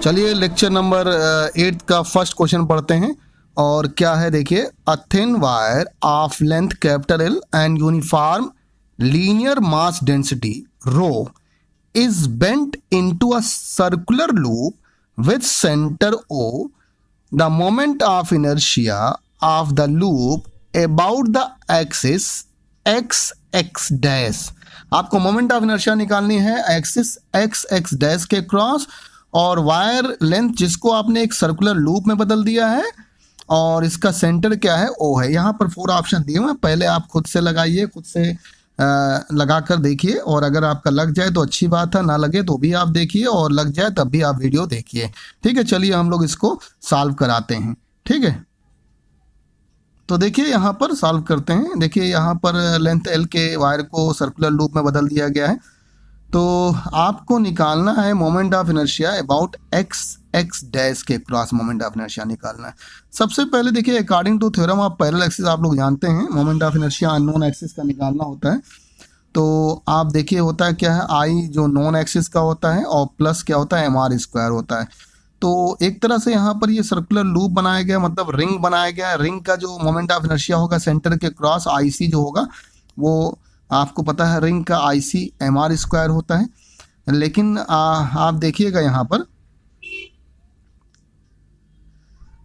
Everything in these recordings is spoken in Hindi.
चलिए लेक्चर नंबर 8 का फर्स्ट क्वेश्चन पढ़ते हैं। और क्या है देखिए, a thin wire of length capital L and uniform linear mass density rho is bent into a circular loop with center O. The moment of inertia of the loop about the axis x dash। आपको मोमेंट ऑफ इनर्शिया निकालनी है एक्सिस x डैश के क्रॉस, और वायर लेंथ जिसको आपने एक सर्कुलर लूप में बदल दिया है, और इसका सेंटर क्या है, O है। यहाँ पर 4 ऑप्शन दिए हुए हैं, पहले आप खुद से लगाइए, खुद से लगा कर देखिए, और अगर आपका लग जाए तो अच्छी बात है, ना लगे तो भी आप देखिए, और लग जाए तब भी आप वीडियो देखिए। ठीक है, चलिए हम लोग इसको सॉल्व कराते हैं। ठीक है, तो देखिए यहाँ पर सॉल्व करते हैं। देखिए यहाँ पर लेंथ एल के वायर को सर्कुलर लूप में बदल दिया गया है, तो आपको निकालना है moment of inertia about X dash के क्रॉस मोमेंट ऑफ इनर्शिया निकालना है। सबसे पहले देखिए, according to theorem of parallel axis आप लोग जानते हैं moment of inertia unknown axis का निकालना होता है। तो आप देखिए होता है क्या है, आई जो नॉन एक्सिस का होता है और प्लस क्या होता है, एम स्क्वायर होता है। तो एक तरह से यहाँ पर ये सर्कुलर लूप बनाया गया, मतलब रिंग बनाया गया। रिंग का जो मोमेंट ऑफ इनर्शिया होगा सेंटर के क्रॉस आई जो होगा, वो आपको पता है रिंग का आई एम स्क्वायर होता है। लेकिन आप देखिएगा यहाँ पर,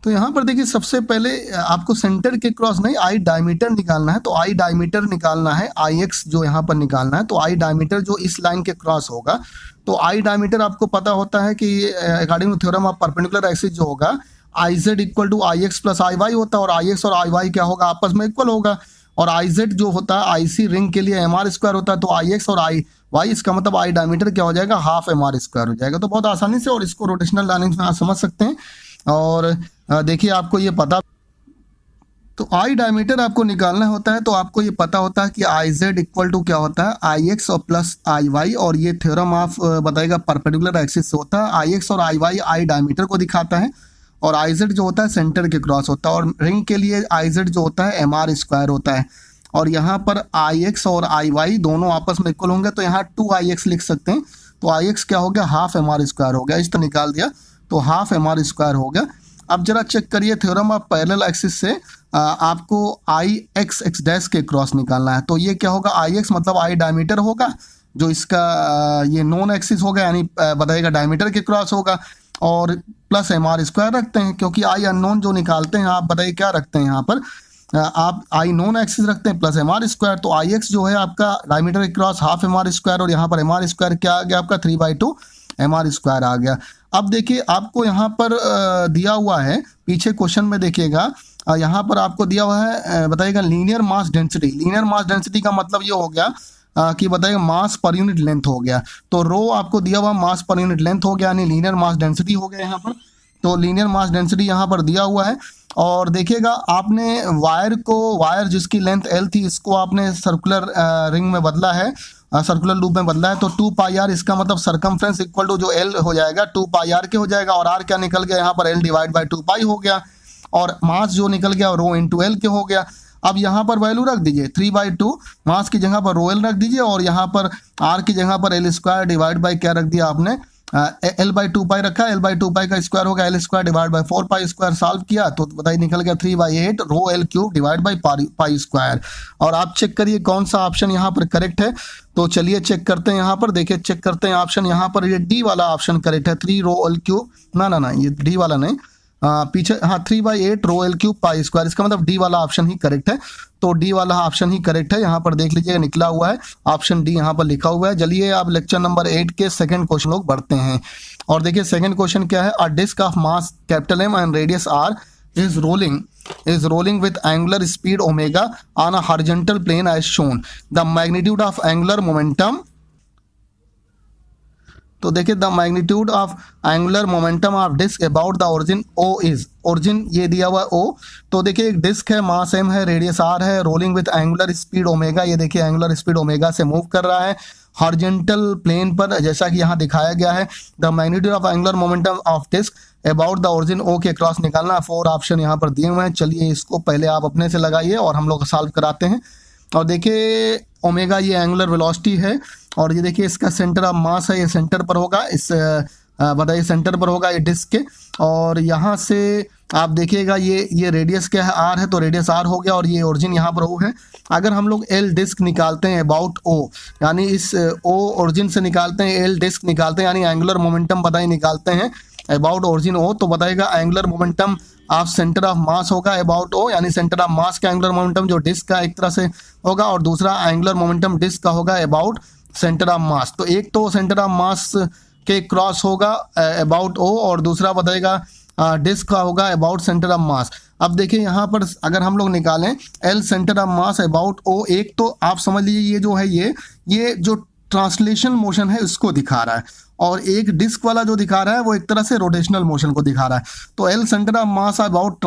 तो यहाँ पर देखिए सबसे पहले आपको सेंटर के क्रॉस नहीं, आई डायमीटर निकालना है। तो आई डायमीटर निकालना है, आई एक्स जो यहाँ पर निकालना है। तो आई डायमीटर जो इस लाइन के क्रॉस होगा, तो आई डायमीटर आपको पता होता है कि according to theorem of perpendicular axis जो होगा, I Z equal to I X plus I Y होता है, और आई एक्स और आई वाई क्या होगा, आपस में इक्वल होगा। और आई जेड जो होता है आई सी रिंग के लिए एम स्क्वायर होता है, तो आई एक्स और आई वाई, इसका मतलब आई डायमीटर क्या हो जाएगा, हाफ एम स्क्वायर हो जाएगा। तो बहुत आसानी से, और इसको रोटेशनल डायनेमिक्स में आप समझ सकते हैं। और देखिए आपको ये पता, तो आई डायमीटर आपको निकालना होता है, तो आपको ये पता होता है कि आई जेड इक्वल टू क्या होता है, आई एक्स और प्लस आई वाई। और ये थ्योरम ऑफ बताएगा परपेंडिकुलर एक्सिस से होता है। आई एक्स और आई वाई आई डायमीटर को दिखाता है, और आई जेड जो होता है सेंटर के क्रॉस होता है। और रिंग के लिए आई जेड जो होता है एम स्क्वायर होता है। और यहाँ पर आई एक्स और आई वाई दोनों आपस में इक्वल होंगे, तो यहाँ 2 लिख सकते हैं। तो आई एक्स क्या हो गया, हाफ एम स्क्वायर हो गया। इस तरह निकाल दिया, तो हाफ एम स्क्वायर हो गया। अब जरा चेक करिए, थ्योरम ऑफ पैरेलल एक्सिस से आपको आई एक्स डैश के क्रॉस निकालना है। तो ये क्या होगा, आई एक्स मतलब आई डायमीटर होगा, जो इसका ये नॉन एक्सिस होगा, यानी बताइएगा डायमीटर के क्रॉस होगा, और प्लस एम स्क्वायर रखते हैं, क्योंकि आई अननोन जो निकालते हैं आप बताइए क्या रखते हैं यहाँ पर, आप आई नॉन एक्सिस रखते हैं प्लस एम स्क्वायर। तो आई एक्स जो है आपका डायमीटर के क्रॉस हाफ एम स्क्वायर, और यहाँ पर एम स्क्वायर क्या आ गया आपका 3/2 एम स्क्वायर आ गया। अब देखिए आपको यहाँ पर दिया हुआ है, पीछे क्वेश्चन में देखिएगा, यहाँ पर आपको दिया हुआ है बताइएगा linear mass density. Linear mass density का मतलब ये हो गया कि बताइएगा मास पर यूनिट लेंथ हो गया। तो रो आपको दिया हुआ मास पर यूनिट लेंथ हो गया, यानी लीनियर मास डेंसिटी हो गया यहाँ पर। तो लीनियर मास डेंसिटी यहाँ पर दिया हुआ है। और देखिएगा आपने वायर जिसकी लेंथ एल थी, इसको आपने सर्कुलर रिंग में बदला है, सर्कुलर लूप में बदला है। तो 2πr, इसका मतलब सरकमफ्रेंस इक्वल टू जो एल हो जाएगा 2πr के हो जाएगा, और आर क्या निकल गया यहाँ पर, एल डिवाइड बाई 2π हो गया, और मास जो निकल गया रो इंटू एल के हो गया। अब यहाँ पर वैल्यू रख दीजिए 3/2, मास की जगह पर रो एल रख दीजिए, और यहाँ पर आर की जगह पर एल स्क्वायर डिवाइड बाई क्या रख दिया आपने, l/2π रखा, l/2π का स्क्वायर होगा L square divide by 4π square. Solve किया तो बताइए निकल गया 3/8 rho L cube divide by pi square. और आप चेक करिए कौन सा ऑप्शन यहाँ पर करेक्ट है। तो चलिए चेक करते हैं, यहाँ पर देखिए चेक करते हैं ऑप्शन, यहाँ पर ये डी वाला ऑप्शन करेक्ट है, 3 रो एल क्यूब, ना ये डी वाला नहीं, पीछे हाँ 3/8 rho L cube pi square, इसका मतलब डी वाला ऑप्शन ही करेक्ट है। तो डी वाला ऑप्शन ही करेक्ट है, यहाँ पर देख लीजिएगा निकला हुआ है ऑप्शन डी यहाँ पर लिखा हुआ है। चलिए आप लेक्चर नंबर 8 के सेकंड क्वेश्चन लोग बढ़ते हैं। और देखिए सेकंड क्वेश्चन क्या है, a disc of mass capital M and radius R is rolling with angular speed omega on a horizontal plane as shown. The magnitude of angular momentum, तो देखिए the magnitude of angular momentum of disc about the origin O is, origin ये दिया हुआ ओ। तो देखिए एक डिस्क है, मास एम है, रेडियस आर है, rolling with angular speed omega, ये देखिए एंगुलर स्पीड ओमेगा से मूव कर रहा है हॉरिजॉन्टल प्लेन पर, जैसा कि यहाँ दिखाया गया है। The magnitude of angular momentum of disc about the origin O के क्रॉस निकालना। 4 ऑप्शन यहाँ पर दिए हुए हैं। चलिए इसको पहले आप अपने से लगाइए और हम लोग सॉल्व कराते हैं। और देखिए ओमेगा ये एंगुलर वेलोसिटी है, और ये देखिए इसका सेंटर ऑफ मास है, ये सेंटर पर होगा, इस बताइए सेंटर पर होगा ये डिस्क के। और यहाँ से आप देखिएगा ये रेडियस क्या है, आर है, तो रेडियस आर हो गया और ये ओरिजिन यहाँ पर ओ है। अगर हम लोग एल डिस्क निकालते हैं अबाउट ओ, यानी इस ओ ओरिजिन से निकालते हैं, एल डिस्क निकालते हैं, यानी एंगुलर मोमेंटम बताइए निकालते हैं अबाउट ओरिजिन ओ, तो बताएगा angular momentum of centre of मास होगा अबाउट ओ, यानी सेंटर ऑफ मास का एंगुलर मोमेंटम जो डिस्क का एक तरह से होगा, और दूसरा एंगुलर मोमेंटम डिस्क का होगा अबाउट सेंटर ऑफ मास। तो एक तो सेंटर ऑफ मास के क्रॉस होगा अबाउट ओ, और दूसरा बताएगा डिस्क का होगा अबाउट सेंटर ऑफ मास। अब देखिए यहाँ पर अगर हम लोग निकालें L centre of mass about O, एक तो आप समझ लीजिए ये जो है ये जो ट्रांसलेशन मोशन है उसको दिखा रहा है, और एक डिस्क वाला जो दिखा रहा है वो एक तरह से रोटेशनल मोशन को दिखा रहा है। तो L centre of mass about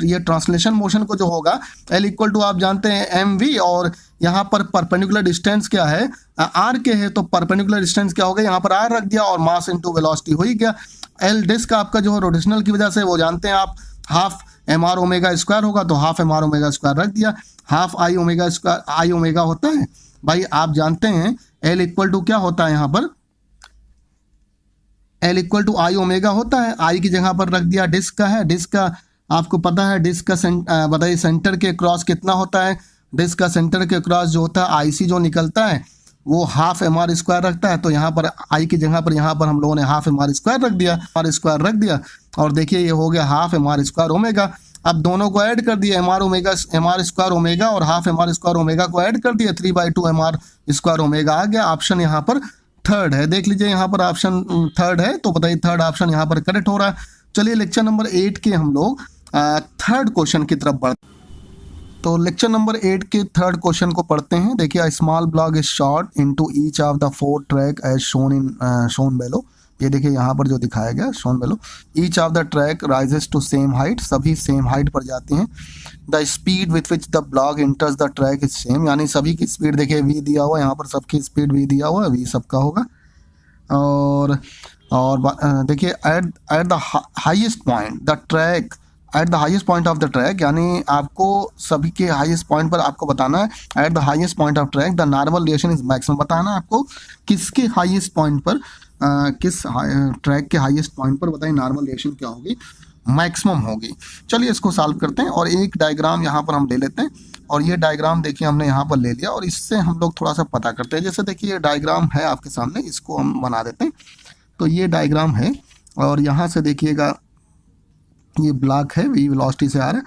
ये ट्रांसलेशन मोशन को जो होगा एल इक्वल टू आप जानते हैं एम वी, और यहाँ पर परपेंडिकुलर डिस्टेंस क्या है आर के है, तो परपेंडिकुलर डिस्टेंस क्या हो गया, यहाँ पर आर रख दिया और मास इनटू वेलोसिटी हो ही गया। एल डिस्क आपका जो है रोटेशनल की वजह से वो जानते हैं आप half M R omega square होगा, तो half M R omega square रख दिया। Half I omega square, I omega होता है भाई आप जानते हैं एल इक्वल टू क्या होता है, यहाँ पर L equal to I omega होता है। आई की जगह पर रख दिया डिस्क का है, डिस्क का आपको पता है डिस्क का बताइए सेंटर के क्रॉस कितना होता है, डिस्क का सेंटर के क्रॉस जो होता है आई सी जो निकलता है वो हाफ एम आर स्क्वायर रखता है, तो यहाँ पर आई की जगह पर यहाँ पर हम लोगों ने हाफ एम आर स्क्वायर रख दिया, आर स्क्वायर रख दिया, और देखिए ये हो गया half M R square omega. अब दोनों को ऐड कर दिया एम आर स्क्वायर ओमेगा और half M R square omega को ऐड कर दिया, 3/2 एम आर स्क्वायर ओमेगा आ गया। ऑप्शन यहाँ पर थर्ड है, देख लीजिए यहाँ पर ऑप्शन थर्ड है, तो बताइए थर्ड ऑप्शन यहाँ पर करेक्ट हो रहा है। चलिए लेक्चर नंबर 8 के हम लोग थर्ड क्वेश्चन की तरफ बढ़ते हैं। तो लेक्चर नंबर 8 के थर्ड क्वेश्चन को पढ़ते हैं। देखिए a small block is shot into each of the 4 track as shown below. ये देखिए यहाँ पर जो दिखाया गया shown below, each of the track rises to same height, सभी सेम हाइट पर जाते हैं। The speed with which the block enters the track is same, यानी सभी की स्पीड देखिए वी दिया हुआ है, यहाँ पर सबकी स्पीड वी दिया हुआ है, वी सबका होगा। और देखिए at the highest point the track, at the highest point of the track, यानी आपको सभी के हाईएस्ट पॉइंट पर आपको बताना है at the highest point of track the normal reaction is maximum, बताना है आपको किसके हाईएस्ट पॉइंट पर किस ट्रैक के हाईएस्ट पॉइंट पर बताइए नॉर्मल रिएक्शन क्या होगी, मैक्सिमम होगी। चलिए इसको सॉल्व करते हैं, और एक डायग्राम यहाँ पर हम ले लेते हैं, और ये डायग्राम देखिए हमने यहाँ पर ले लिया, और इससे हम लोग थोड़ा सा पता करते हैं। जैसे देखिए ये डायग्राम है आपके सामने, इसको हम बना देते हैं। तो ये डायग्राम है, और यहाँ से देखिएगा ये ब्लॉक है, वी वेलोसिटी से आ रहा है।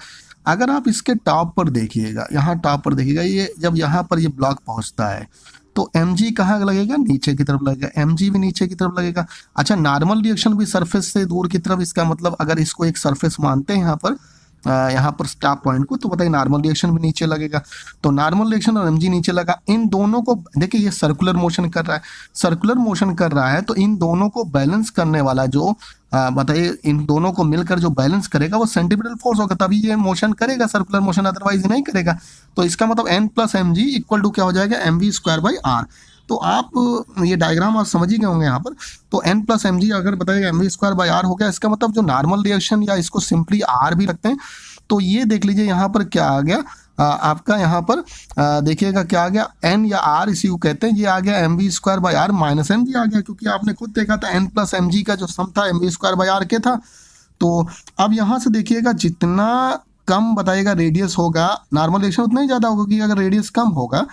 अगर आप इसके टॉप पर देखिएगा, यहाँ टॉप पर देखिएगा, ये जब यहाँ पर ये ब्लॉक पहुँचता है तो mg कहाँ लगेगा, नीचे की तरफ लगेगा, mg भी नीचे की तरफ लगेगा। अच्छा नॉर्मल रिएक्शन भी सरफेस से दूर की तरफ, इसका मतलब अगर इसको एक सरफेस मानते हैं यहाँ पर स्टॉप पॉइंट को, तो बताइए नॉर्मल रिएक्शन भी नीचे लगेगा। तो नॉर्मल रिएक्शन और mg नीचे लगा, इन दोनों को देखिए ये सर्कुलर मोशन कर रहा है, सर्कुलर मोशन कर रहा है, तो इन दोनों को बैलेंस करने वाला जो बताइए इन दोनों को मिलकर जो बैलेंस करेगा वो सेंटीपिटल फोर्स होगा, तभी ये मोशन करेगा सर्कुलर मोशन, अदरवाइज नहीं करेगा। तो इसका मतलब n plus M G equal to क्या हो जाएगा, M V square by R. तो आप ये डायग्राम आप समझ ही गए होंगे यहाँ पर। तो n प्लस एम जी अगर बताइएगा M V square by R हो गया, इसका मतलब जो नॉर्मल रिएक्शन या इसको सिंपली आर भी रखते हैं, तो ये देख लीजिए यहाँ पर क्या आ गया आपका, यहाँ पर देखिएगा क्या आ गया, n या r इसी को कहते हैं, ये आ गया M V square by R minus M G आ गया, क्योंकि आपने खुद देखा था n प्लस एम जी का जो सम था M V square by R के था। तो अब यहाँ से देखिएगा जितना कम बताइएगा रेडियस होगा नॉर्मल रिएक्शन उतना ही ज़्यादा होगा, क्योंकि अगर रेडियस कम होगा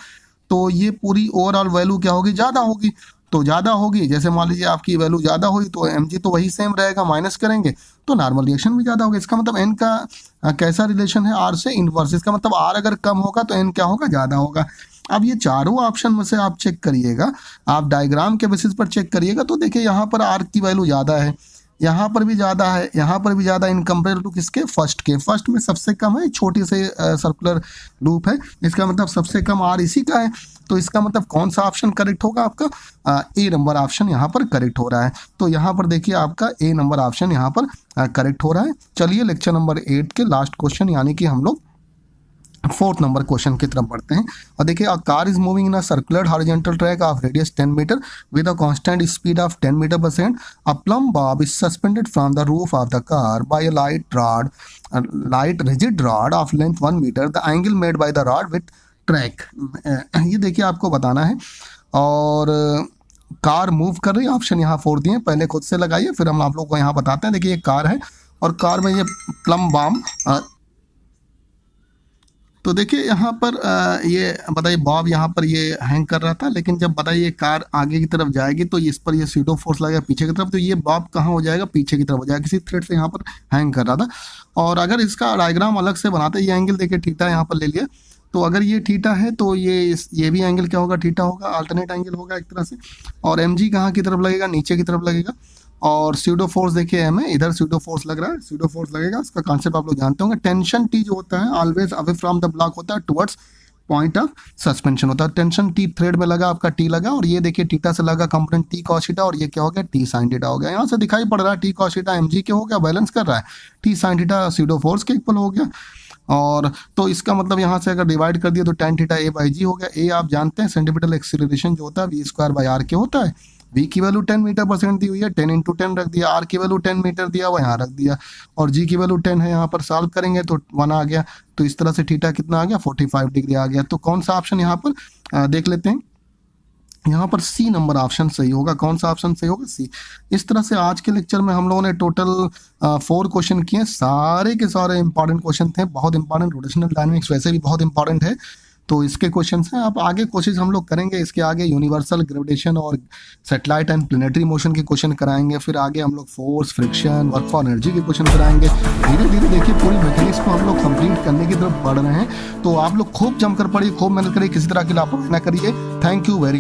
तो ये पूरी ओवरऑल वैल्यू क्या होगी, ज़्यादा होगी। तो ज़्यादा होगी, जैसे मान लीजिए आपकी वैल्यू ज़्यादा हुई तो एम जी तो वही सेम रहेगा, माइनस करेंगे तो नॉर्मल रिएक्शन भी ज़्यादा होगा। इसका मतलब एन का कैसा रिलेशन है, आर से इनवर्स, इसका मतलब आर अगर कम होगा तो एन क्या होगा, ज़्यादा होगा। अब ये चारों ऑप्शन में से आप चेक करिएगा, आप डायग्राम के बेसिस पर चेक करिएगा, तो देखिए यहाँ पर आर की वैल्यू ज़्यादा है, यहाँ पर भी ज़्यादा है, यहाँ पर भी ज़्यादा, इन कंपेयर टू किसके, फर्स्ट के। फर्स्ट में सबसे कम है, छोटी से सर्कुलर लूप है, इसका मतलब सबसे कम आर इसी का है। तो इसका मतलब कौन सा ऑप्शन करेक्ट होगा आपका, ए नंबर ऑप्शन यहाँ पर करेक्ट हो रहा है। तो यहाँ पर देखिए आपका ए नंबर ऑप्शन यहाँ पर करेक्ट हो रहा है। चलिए लेक्चर नंबर 8 के लास्ट क्वेश्चन यानी कि हम लोग 4th नंबर क्वेश्चन की तरफ बढ़ते हैं। और देखिए a car is moving in a circular horizontal track of radius 10 metre with a constant speed of 10 metre per second. A plumb bob is suspended from the roof of the car by a light rigid rod of length 1 metre. The angle made by the rod with track. ये देखिए आपको बताना है, और कार मूव कर रही है, ऑप्शन यहाँ 4 दिए, पहले खुद से लगाइए फिर हम आप लोग को यहाँ बताते हैं। देखिए ये कार है और कार में ये प्लम बॉम, तो देखिए यहाँ पर ये बताइए बॉब यहाँ पर ये हैंग कर रहा था, लेकिन जब बताइए कार आगे की तरफ जाएगी तो इस पर ये स्यूडो फोर्स लगेगा पीछे की तरफ, तो ये बॉब कहाँ हो जाएगा, पीछे की तरफ हो जाएगा, किसी थ्रेड से यहाँ पर हैंग कर रहा था। और अगर इसका डायग्राम अलग से बनाते, ये एंगल देखिए थीटा यहाँ पर ले लिया, तो अगर ये थीटा है तो ये भी एंगल क्या होगा, थीटा होगा, अल्टरनेट एंगल होगा एक तरह से। और एम जी कहाँ की तरफ लगेगा, नीचे की तरफ लगेगा। और स्यूडो फोर्स देखिए एम है, इधर स्यूडो फोर्स लग रहा है, स्यूडो फोर्स लगेगा, इसका कॉन्सेप्ट आप लोग जानते होंगे। टेंशन टी जो होता है always away from the block होता है टुवर्ड्स पॉइंट ऑफ सस्पेंशन होता है। टेंशन टी थ्रेड में लगा, आपका टी लगा, और ये देखिए थीटा से लगा कंपोनेंट टी कॉस थीटा, और ये क्या हो गया, टी साइन थीटा हो गया। यहाँ से दिखाई पड़ रहा है T cos theta M G के हो गया, बैलेंस कर रहा है, T sine theta pseudo force के इक्वल हो गया। और तो इसका मतलब यहाँ से अगर डिवाइड कर दिया तो tan थीटा ए बाई जी हो गया। ए आप जानते हैं सेंटीमीटर एक्सीलरेशन जो होता है वी स्क्वायर बाई आर के होता है। v की वैल्यू 10 मीटर पर सेकंड दी हुई है, 10 इंटू 10 रख दिया, r की वैल्यू 10 मीटर दिया हुआ यहाँ रख दिया, और g की वैल्यू 10 है, यहाँ पर सॉल्व करेंगे तो 1 आ गया। तो इस तरह से थीटा कितना आ गया, 45 डिग्री आ गया। तो कौन सा ऑप्शन यहाँ पर देख लेते हैं, यहाँ पर सी नंबर ऑप्शन सही होगा। कौन सा ऑप्शन सही होगा, सी। इस तरह से आज के लेक्चर में हम लोगों ने टोटल 4 क्वेश्चन किए, सारे के सारे इंपॉर्टेंट क्वेश्चन थे, बहुत इंपॉर्टेंट। रोटेशनल डायनामिक्स वैसे भी बहुत इंपॉर्टेंट है, तो इसके क्वेश्चन हैं। अब आगे कोशिश हम लोग करेंगे, इसके आगे यूनिवर्सल ग्रेविटेशन और सैटेलाइट एंड प्लेनेटरी मोशन के क्वेश्चन कराएंगे, फिर आगे हम लोग force, friction, work for energy के क्वेश्चन कराएंगे। धीरे धीरे देखिए पूरी मैकेनिक्स को हम लोग कंप्लीट करने की तरफ बढ़ रहे हैं। तो आप लोग खूब जमकर पढ़िए, खूब मेहनत करिए, किसी तरह की लापरवाही ना करिए। Thank you very